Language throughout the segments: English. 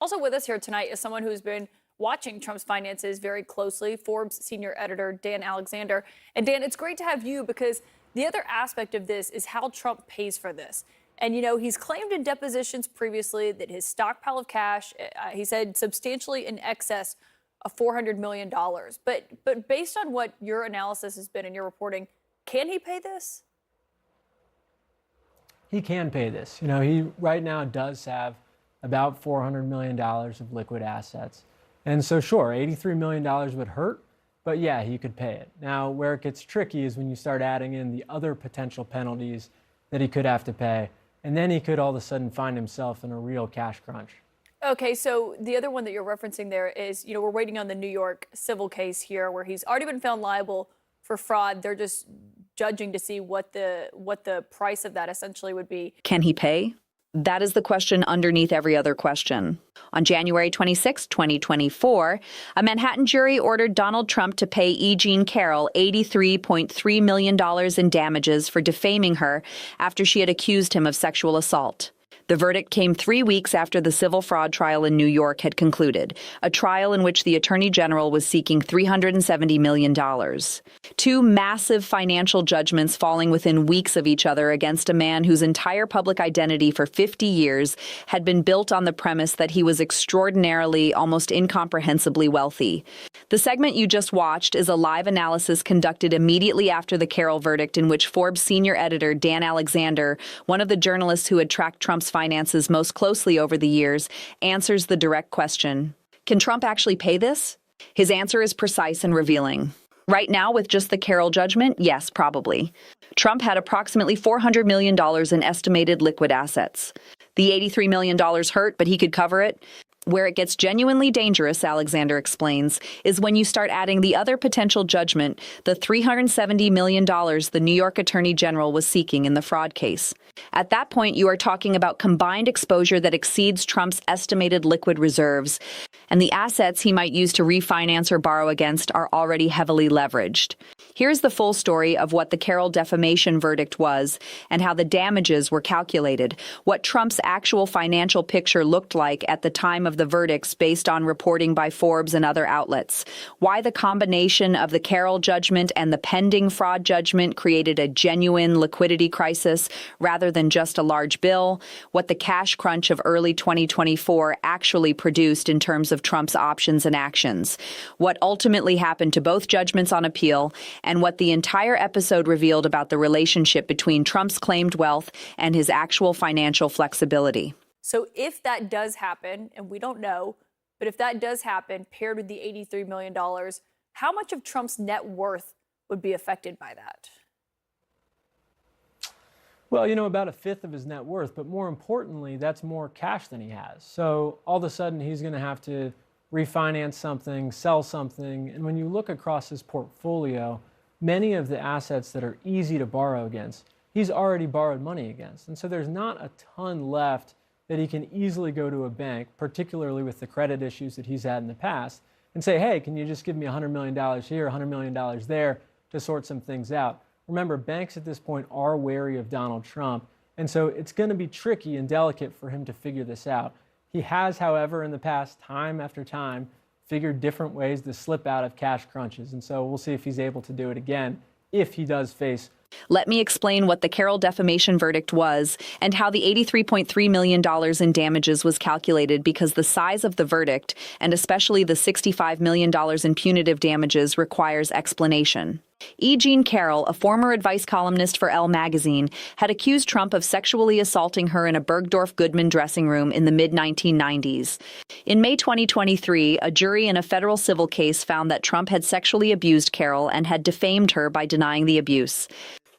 Also with us here tonight is someone who's been watching Trump's finances very closely, Forbes senior editor Dan Alexander. And Dan, it's great to have you because the other aspect of this is how Trump pays for this. And, he's claimed in depositions previously that his stockpile of cash, he said substantially in excess of $400 million. But based on what your analysis has been and your reporting, can he pay this? He can pay this. He right now does have about $400 million of liquid assets. And so, sure, $83 million would hurt, but yeah, he could pay it. Now, where it gets tricky is when you start adding in the other potential penalties that he could have to pay, and then he could all of a sudden find himself in a real cash crunch. Okay, so the other one that you're referencing there is, we're waiting on the New York civil case here where he's already been found liable for fraud. They're just judging to see what the price of that essentially would be. Can he pay? That is the question underneath every other question. On January 26, 2024, a Manhattan jury ordered Donald Trump to pay E. Jean Carroll $83.3 million in damages for defaming her after she had accused him of sexual assault. The verdict came 3 weeks after the civil fraud trial in New York had concluded, a trial in which the Attorney General was seeking $370 million. Two massive financial judgments falling within weeks of each other against a man whose entire public identity for 50 years had been built on the premise that he was extraordinarily, almost incomprehensibly wealthy. The segment you just watched is a live analysis conducted immediately after the Carroll verdict in which Forbes senior editor Dan Alexander, one of the journalists who had tracked Trump's finances most closely over the years, answers the direct question. Can Trump actually pay this? His answer is precise and revealing. Right now, with just the Carroll judgment, yes, probably. Trump had approximately $400 million in estimated liquid assets. The $83 million hurt, but he could cover it. Where it gets genuinely dangerous, Alexander explains, is when you start adding the other potential judgment, the $370 million the New York Attorney General was seeking in the fraud case. At that point, you are talking about combined exposure that exceeds Trump's estimated liquid reserves, and the assets he might use to refinance or borrow against are already heavily leveraged. Here's the full story of what the Carroll defamation verdict was and how the damages were calculated, what Trump's actual financial picture looked like at the time of the verdicts based on reporting by Forbes and other outlets, why the combination of the Carroll judgment and the pending fraud judgment created a genuine liquidity crisis rather than just a large bill, what the cash crunch of early 2024 actually produced in terms of Trump's options and actions, what ultimately happened to both judgments on appeal, and what the entire episode revealed about the relationship between Trump's claimed wealth and his actual financial flexibility. So if that does happen, and we don't know, but if that does happen, paired with the $83 million, how much of Trump's net worth would be affected by that? Well, about a fifth of his net worth, but more importantly, that's more cash than he has. So all of a sudden, he's going to have to refinance something, sell something. And when you look across his portfolio, many of the assets that are easy to borrow against, he's already borrowed money against. And so there's not a ton left that he can easily go to a bank, particularly with the credit issues that he's had in the past, and say, hey, can you just give me $100 million here, $100 million there to sort some things out? Remember, banks at this point are wary of Donald Trump, and so it's going to be tricky and delicate for him to figure this out. He has, however, in the past, time after time, figured different ways to slip out of cash crunches, and so we'll see if he's able to do it again if he does face. Let me explain what the Carroll defamation verdict was and how the $83.3 million in damages was calculated, because the size of the verdict, and especially the $65 million in punitive damages, requires explanation. E. Jean Carroll, a former advice columnist for Elle magazine, had accused Trump of sexually assaulting her in a Bergdorf Goodman dressing room in the mid-1990s. In May 2023, a jury in a federal civil case found that Trump had sexually abused Carroll and had defamed her by denying the abuse.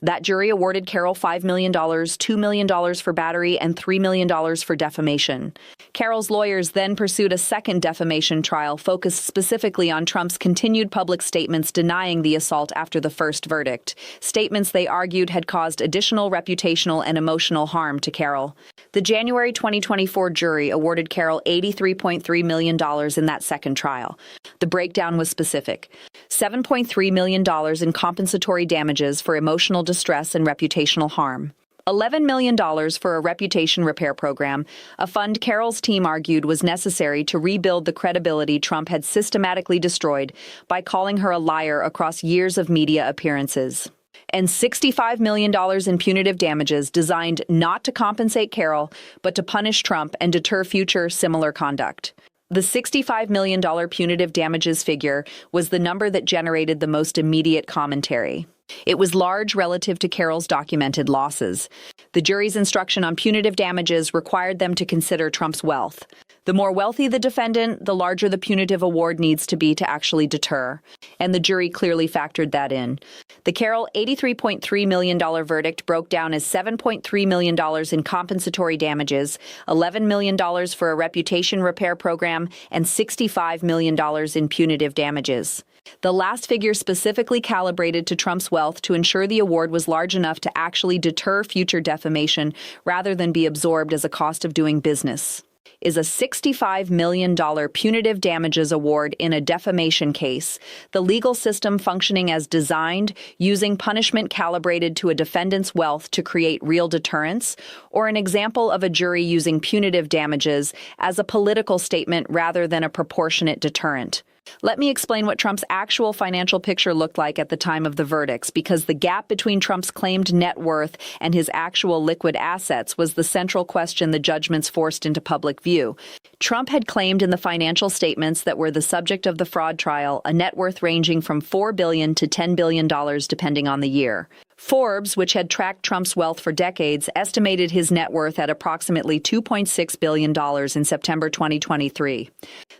That jury awarded Carroll $5 million, $2 million for battery, and $3 million for defamation. Carroll's lawyers then pursued a second defamation trial focused specifically on Trump's continued public statements denying the assault after the first verdict, statements they argued had caused additional reputational and emotional harm to Carroll. The January 2024 jury awarded Carroll $83.3 million in that second trial. The breakdown was specific: $7.3 million in compensatory damages for emotional distress and reputational harm, $11 million for a reputation repair program, a fund Carroll's team argued was necessary to rebuild the credibility Trump had systematically destroyed by calling her a liar across years of media appearances. And $65 million in punitive damages designed not to compensate Carroll, but to punish Trump and deter future similar conduct. The $65 million punitive damages figure was the number that generated the most immediate commentary. It was large relative to Carroll's documented losses. The jury's instruction on punitive damages required them to consider Trump's wealth. The more wealthy the defendant, the larger the punitive award needs to be to actually deter. And the jury clearly factored that in. The Carroll $83.3 million verdict broke down as $7.3 million in compensatory damages, $11 million for a reputation repair program, and $65 million in punitive damages. The last figure specifically calibrated to Trump's wealth to ensure the award was large enough to actually deter future defamation rather than be absorbed as a cost of doing business. Is a $65 million punitive damages award in a defamation case, the legal system functioning as designed, using punishment calibrated to a defendant's wealth to create real deterrence, or an example of a jury using punitive damages as a political statement rather than a proportionate deterrent? Let me explain what Trump's actual financial picture looked like at the time of the verdicts, because the gap between Trump's claimed net worth and his actual liquid assets was the central question the judgments forced into public view. Trump had claimed in the financial statements that were the subject of the fraud trial a net worth ranging from $4 billion to $10 billion depending on the year. Forbes, which had tracked Trump's wealth for decades, estimated his net worth at approximately $2.6 billion in September 2023.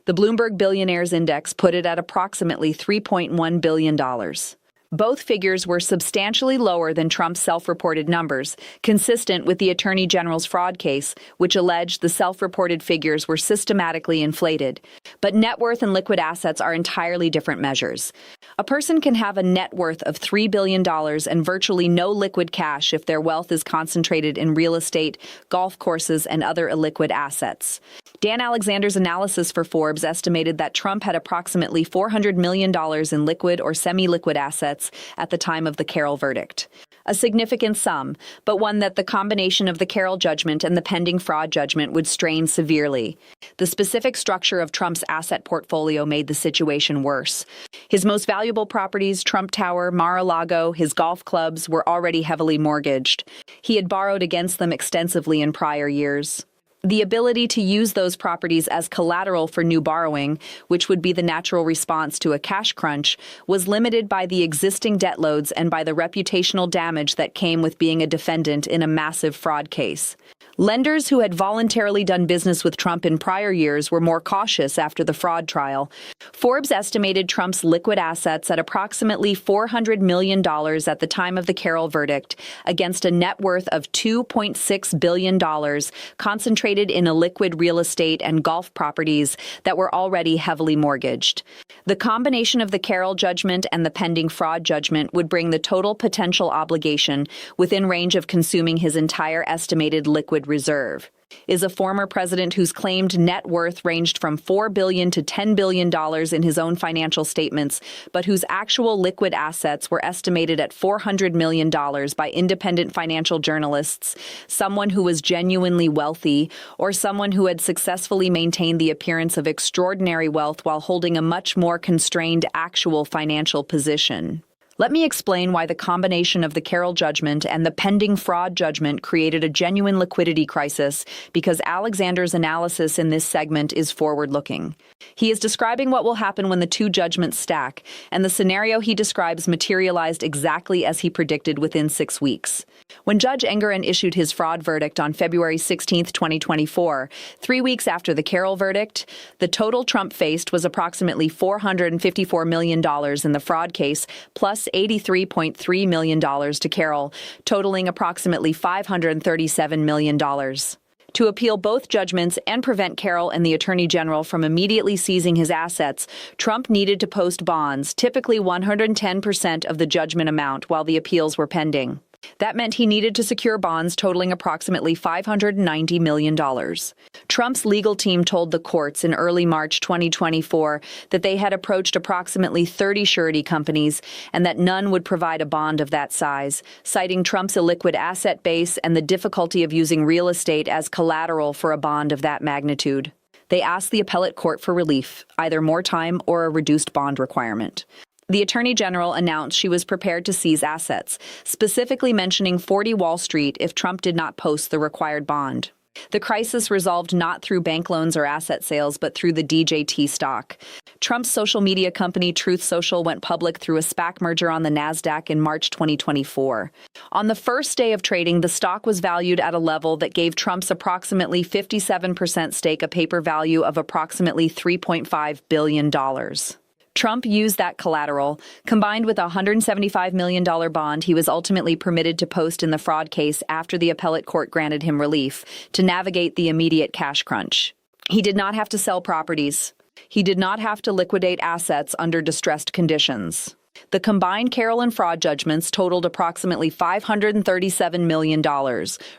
The Bloomberg Billionaires Index put it at approximately $3.1 billion. Both figures were substantially lower than Trump's self-reported numbers, consistent with the Attorney General's fraud case, which alleged the self-reported figures were systematically inflated. But net worth and liquid assets are entirely different measures. A person can have a net worth of $3 billion and virtually no liquid cash if their wealth is concentrated in real estate, golf courses, and other illiquid assets. Dan Alexander's analysis for Forbes estimated that Trump had approximately $400 million in liquid or semi-liquid assets at the time of the Carroll verdict. A significant sum, but one that the combination of the Carroll judgment and the pending fraud judgment would strain severely. The specific structure of Trump's asset portfolio made the situation worse. His most valuable properties, Trump Tower, Mar-a-Lago, his golf clubs, were already heavily mortgaged. He had borrowed against them extensively in prior years. The ability to use those properties as collateral for new borrowing, which would be the natural response to a cash crunch, was limited by the existing debt loads and by the reputational damage that came with being a defendant in a massive fraud case. Lenders who had voluntarily done business with Trump in prior years were more cautious after the fraud trial. Forbes estimated Trump's liquid assets at approximately $400 million at the time of the Carroll verdict, against a net worth of $2.6 billion concentrated in illiquid real estate and golf properties that were already heavily mortgaged. The combination of the Carroll judgment and the pending fraud judgment would bring the total potential obligation within range of consuming his entire estimated liquid reserve. Is a former president whose claimed net worth ranged from $4 billion to $10 billion in his own financial statements, but whose actual liquid assets were estimated at $400 million by independent financial journalists, someone who was genuinely wealthy, or someone who had successfully maintained the appearance of extraordinary wealth while holding a much more constrained actual financial position? Let me explain why the combination of the Carroll judgment and the pending fraud judgment created a genuine liquidity crisis, because Alexander's analysis in this segment is forward-looking. He is describing what will happen when the two judgments stack, and the scenario he describes materialized exactly as he predicted within 6 weeks. When Judge Engoron issued his fraud verdict on February 16, 2024, 3 weeks after the Carroll verdict, the total Trump faced was approximately $454 million in the fraud case, plus $83.3 million to Carroll, totaling approximately $537 million. To appeal both judgments and prevent Carroll and the Attorney General from immediately seizing his assets, Trump needed to post bonds, typically 110% of the judgment amount, while the appeals were pending. That meant he needed to secure bonds totaling approximately $590 million. Trump's legal team told the courts in early March 2024 that they had approached approximately 30 surety companies and that none would provide a bond of that size, citing Trump's illiquid asset base and the difficulty of using real estate as collateral for a bond of that magnitude. They asked the appellate court for relief, either more time or a reduced bond requirement. The Attorney General announced she was prepared to seize assets, specifically mentioning 40 Wall Street if Trump did not post the required bond. The crisis resolved not through bank loans or asset sales, but through the DJT stock. Trump's social media company Truth Social went public through a SPAC merger on the NASDAQ in March 2024. On the first day of trading, the stock was valued at a level that gave Trump's approximately 57% stake a paper value of approximately $3.5 billion. Trump used that collateral, combined with a $175 million bond he was ultimately permitted to post in the fraud case after the appellate court granted him relief, to navigate the immediate cash crunch. He did not have to sell properties. He did not have to liquidate assets under distressed conditions. The combined Carroll and fraud judgments totaled approximately $537 million,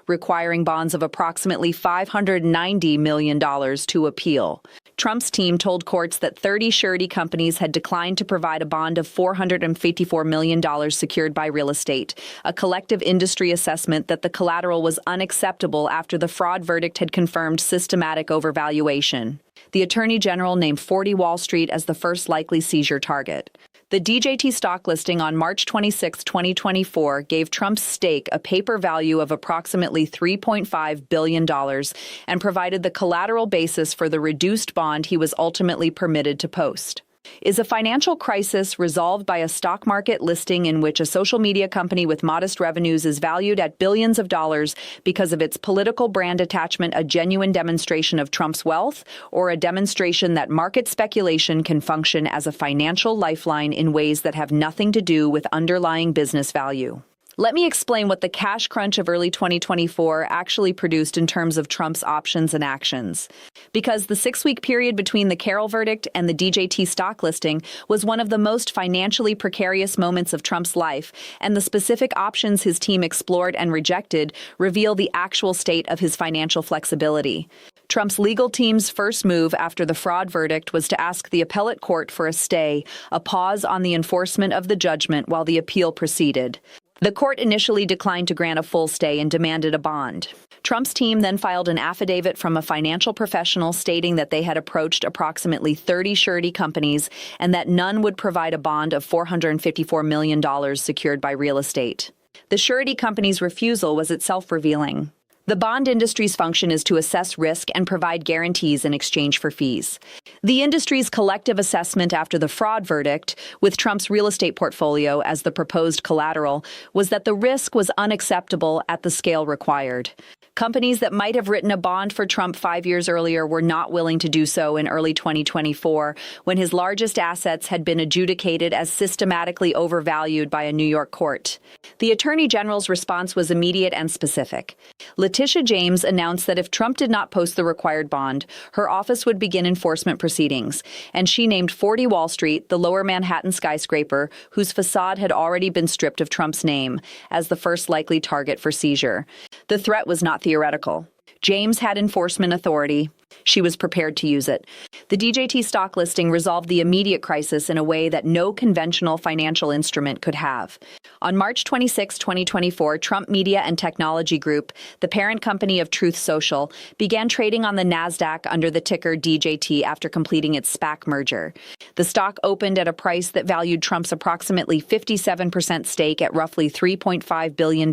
requiring bonds of approximately $590 million to appeal. Trump's team told courts that 30 surety companies had declined to provide a bond of $454 million secured by real estate, a collective industry assessment that the collateral was unacceptable after the fraud verdict had confirmed systematic overvaluation. The Attorney General named 40 Wall Street as the first likely seizure target. The DJT stock listing on March 26, 2024, gave Trump's stake a paper value of approximately $3.5 billion and provided the collateral basis for the reduced bond he was ultimately permitted to post. Is a financial crisis resolved by a stock market listing in which a social media company with modest revenues is valued at billions of dollars because of its political brand attachment a genuine demonstration of Trump's wealth, or a demonstration that market speculation can function as a financial lifeline in ways that have nothing to do with underlying business value? Let me explain what the cash crunch of early 2024 actually produced in terms of Trump's options and actions. Because the 6-week period between the Carroll verdict and the DJT stock listing was one of the most financially precarious moments of Trump's life, and the specific options his team explored and rejected reveal the actual state of his financial flexibility. Trump's legal team's first move after the fraud verdict was to ask the appellate court for a stay, a pause on the enforcement of the judgment while the appeal proceeded. The court initially declined to grant a full stay and demanded a bond. Trump's team then filed an affidavit from a financial professional stating that they had approached approximately 30 surety companies and that none would provide a bond of $454 million secured by real estate. The surety company's refusal was itself revealing. The bond industry's function is to assess risk and provide guarantees in exchange for fees. The industry's collective assessment after the fraud verdict, with Trump's real estate portfolio as the proposed collateral, was that the risk was unacceptable at the scale required. Companies that might have written a bond for Trump 5 years earlier were not willing to do so in early 2024, when his largest assets had been adjudicated as systematically overvalued by a New York court. The Attorney General's response was immediate and specific. Letitia James announced that if Trump did not post the required bond, her office would begin enforcement proceedings, and she named 40 Wall Street, the lower Manhattan skyscraper, whose facade had already been stripped of Trump's name, as the first likely target for seizure. The threat was not theoretical. James had enforcement authority. She was prepared to use it. The DJT stock listing resolved the immediate crisis in a way that no conventional financial instrument could have. On March 26, 2024, Trump Media and Technology Group, the parent company of Truth Social, began trading on the NASDAQ under the ticker DJT after completing its SPAC merger. The stock opened at a price that valued Trump's approximately 57% stake at roughly $3.5 billion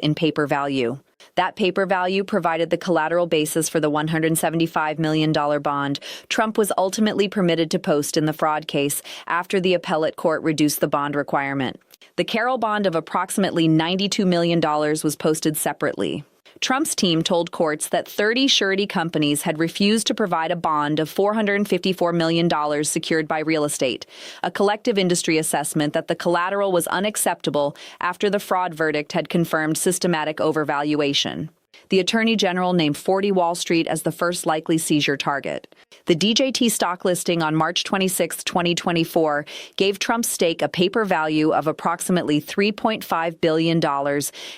in paper value. That paper value provided the collateral basis for the $175 million bond Trump was ultimately permitted to post in the fraud case after the appellate court reduced the bond requirement. The Carroll bond of approximately $92 million was posted separately. Trump's team told courts that 30 surety companies had refused to provide a bond of $454 million secured by real estate, a collective industry assessment that the collateral was unacceptable after the fraud verdict had confirmed systematic overvaluation. The Attorney General named 40 Wall Street as the first likely seizure target. The DJT stock listing on March 26, 2024, gave Trump's stake a paper value of approximately $3.5 billion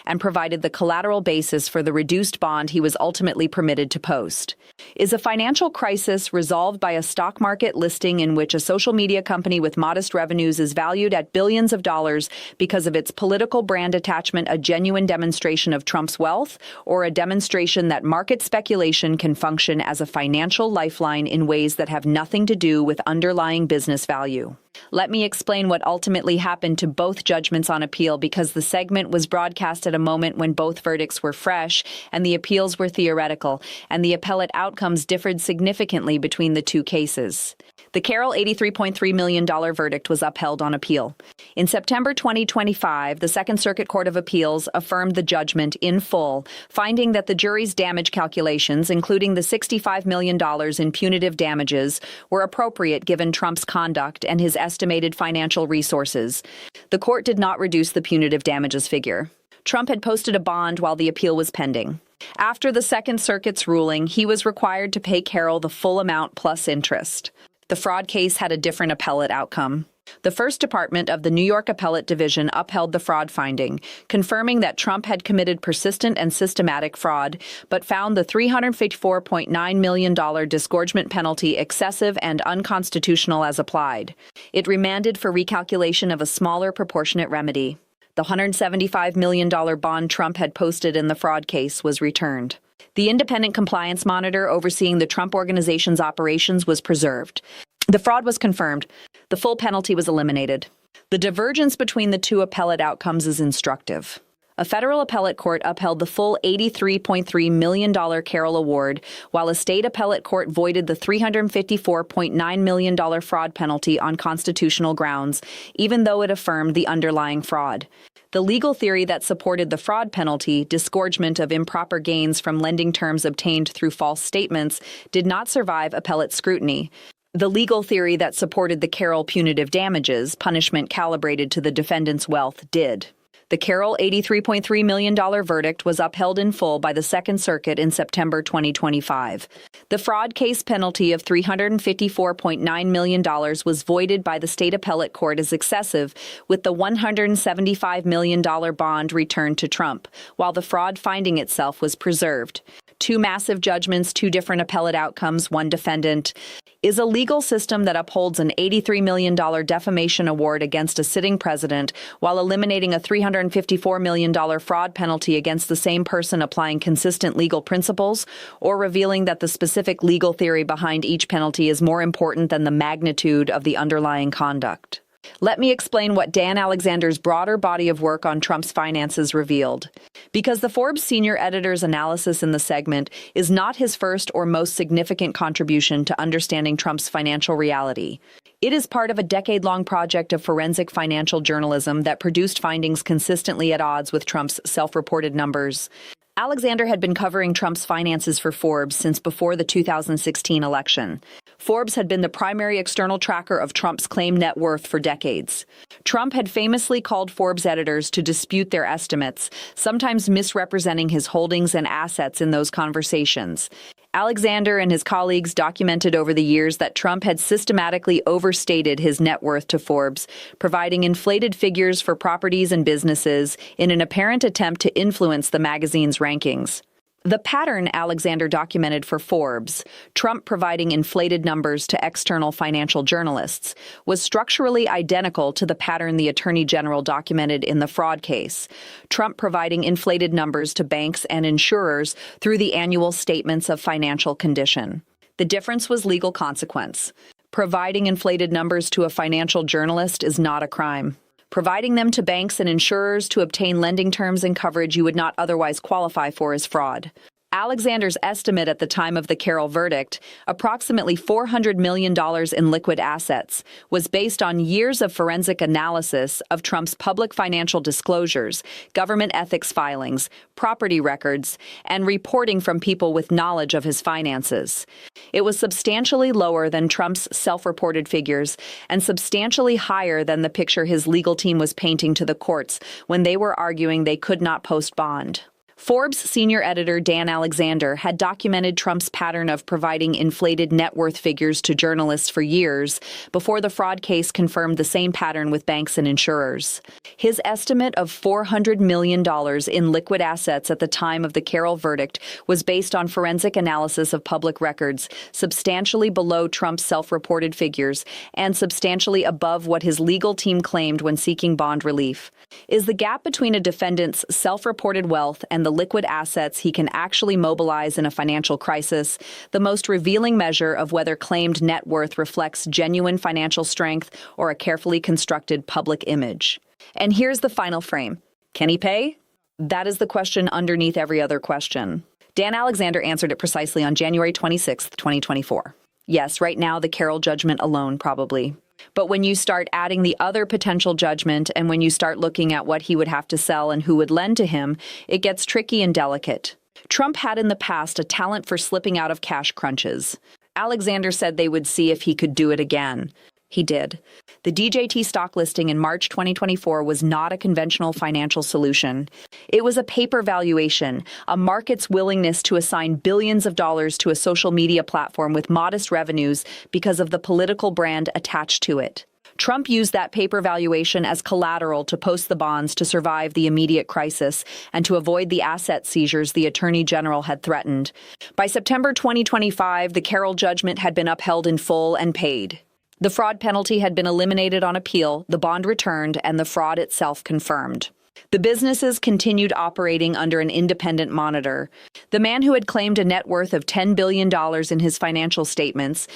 and provided the collateral basis for the reduced bond he was ultimately permitted to post. Is a financial crisis resolved by a stock market listing in which a social media company with modest revenues is valued at billions of dollars because of its political brand attachment a genuine demonstration of Trump's wealth, or a demonstration that market speculation can function as a financial lifeline in ways that have nothing to do with underlying business value? Let me explain what ultimately happened to both judgments on appeal, because the segment was broadcast at a moment when both verdicts were fresh and the appeals were theoretical, and the appellate outcomes differed significantly between the two cases. The Carroll $83.3 million verdict was upheld on appeal. In September 2025, the Second Circuit Court of Appeals affirmed the judgment in full, finding that the jury's damage calculations, including the $65 million in punitive damages, were appropriate given Trump's conduct and his estimated financial resources. The court did not reduce the punitive damages figure. Trump had posted a bond while the appeal was pending. After the Second Circuit's ruling, he was required to pay Carroll the full amount plus interest. The fraud case had a different appellate outcome. The First Department of the New York Appellate Division upheld the fraud finding, confirming that Trump had committed persistent and systematic fraud, but found the $354.9 million disgorgement penalty excessive and unconstitutional as applied. It remanded for recalculation of a smaller proportionate remedy. The $175 million bond Trump had posted in the fraud case was returned. The independent compliance monitor overseeing the Trump Organization's operations was preserved. The fraud was confirmed. The full penalty was eliminated. The divergence between the two appellate outcomes is instructive. A federal appellate court upheld the full $83.3 million Carroll award, while a state appellate court voided the $354.9 million fraud penalty on constitutional grounds, even though it affirmed the underlying fraud. The legal theory that supported the fraud penalty, disgorgement of improper gains from lending terms obtained through false statements, did not survive appellate scrutiny. The legal theory that supported the Carroll punitive damages, punishment calibrated to the defendant's wealth, did. The Carroll $83.3 million verdict was upheld in full by the Second Circuit in September 2025. The fraud case penalty of $354.9 million was voided by the state appellate court as excessive, with the $175 million bond returned to Trump, while the fraud finding itself was preserved. Two massive judgments, two different appellate outcomes, one defendant. Is a legal system that upholds an $83 million defamation award against a sitting president while eliminating a $354 million fraud penalty against the same person applying consistent legal principles, or revealing that the specific legal theory behind each penalty is more important than the magnitude of the underlying conduct? Let me explain what Dan Alexander's broader body of work on Trump's finances revealed. Because the Forbes senior editor's analysis in the segment is not his first or most significant contribution to understanding Trump's financial reality. It is part of a decade-long project of forensic financial journalism that produced findings consistently at odds with Trump's self-reported numbers. Alexander had been covering Trump's finances for Forbes since before the 2016 election. Forbes had been the primary external tracker of Trump's claimed net worth for decades. Trump had famously called Forbes editors to dispute their estimates, sometimes misrepresenting his holdings and assets in those conversations. Alexander and his colleagues documented over the years that Trump had systematically overstated his net worth to Forbes, providing inflated figures for properties and businesses in an apparent attempt to influence the magazine's rankings. The pattern Alexander documented for Forbes, Trump providing inflated numbers to external financial journalists, was structurally identical to the pattern the Attorney General documented in the fraud case, Trump providing inflated numbers to banks and insurers through the annual statements of financial condition. The difference was legal consequence. Providing inflated numbers to a financial journalist is not a crime. Providing them to banks and insurers to obtain lending terms and coverage you would not otherwise qualify for is fraud. Alexander's estimate at the time of the Carroll verdict, approximately $400 million in liquid assets, was based on years of forensic analysis of Trump's public financial disclosures, government ethics filings, property records, and reporting from people with knowledge of his finances. It was substantially lower than Trump's self-reported figures and substantially higher than the picture his legal team was painting to the courts when they were arguing they could not post bond. Forbes senior editor Dan Alexander had documented Trump's pattern of providing inflated net worth figures to journalists for years before the fraud case confirmed the same pattern with banks and insurers. His estimate of $400 million in liquid assets at the time of the Carroll verdict was based on forensic analysis of public records, substantially below Trump's self-reported figures and substantially above what his legal team claimed when seeking bond relief. Is the gap between a defendant's self-reported wealth and the liquid assets he can actually mobilize in a financial crisis the most revealing measure of whether claimed net worth reflects genuine financial strength or a carefully constructed public image? And here's the final frame. Can he pay? That is the question underneath every other question. Dan Alexander answered it precisely on January 26, 2024. Yes, right now the Carroll judgment alone, probably. But when you start adding the other potential judgment and when you start looking at what he would have to sell and who would lend to him, it gets tricky and delicate. Trump had in the past a talent for slipping out of cash crunches. Alexander said they would see if he could do it again. He did. The DJT stock listing in March 2024 was not a conventional financial solution. It was a paper valuation, a market's willingness to assign billions of dollars to a social media platform with modest revenues because of the political brand attached to it. Trump used that paper valuation as collateral to post the bonds to survive the immediate crisis and to avoid the asset seizures the Attorney General had threatened. By September 2025, the Carroll judgment had been upheld in full and paid. The fraud penalty had been eliminated on appeal, the bond returned, and the fraud itself confirmed. The businesses continued operating under an independent monitor. The man who had claimed a net worth of $10 billion in his financial statements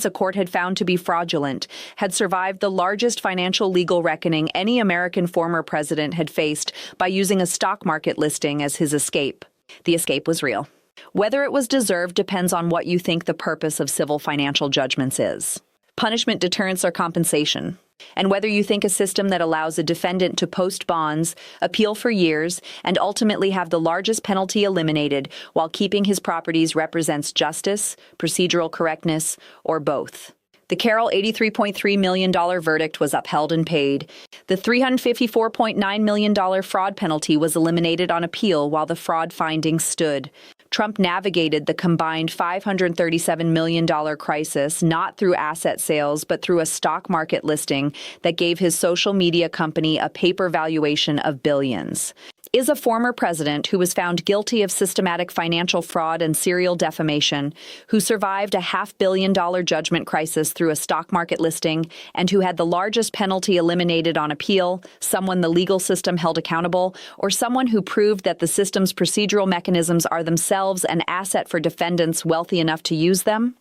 a court had found to be fraudulent, had survived the largest financial legal reckoning any American former president had faced by using a stock market listing as his escape. The escape was real. Whether it was deserved depends on what you think the purpose of civil financial judgments is. Punishment, deterrence, or compensation. And whether you think a system that allows a defendant to post bonds, appeal for years, and ultimately have the largest penalty eliminated while keeping his properties represents justice, procedural correctness, or both. The Carroll $83.3 million verdict was upheld and paid. The $354.9 million fraud penalty was eliminated on appeal while the fraud findings stood. Trump navigated the combined $537 million crisis not through asset sales, but through a stock market listing that gave his social media company a paper valuation of billions. Is a former president who was found guilty of systematic financial fraud and serial defamation, who survived a $500 million judgment crisis through a stock market listing, and who had the largest penalty eliminated on appeal, someone the legal system held accountable, or someone who proved that the system's procedural mechanisms are themselves an asset for defendants wealthy enough to use them?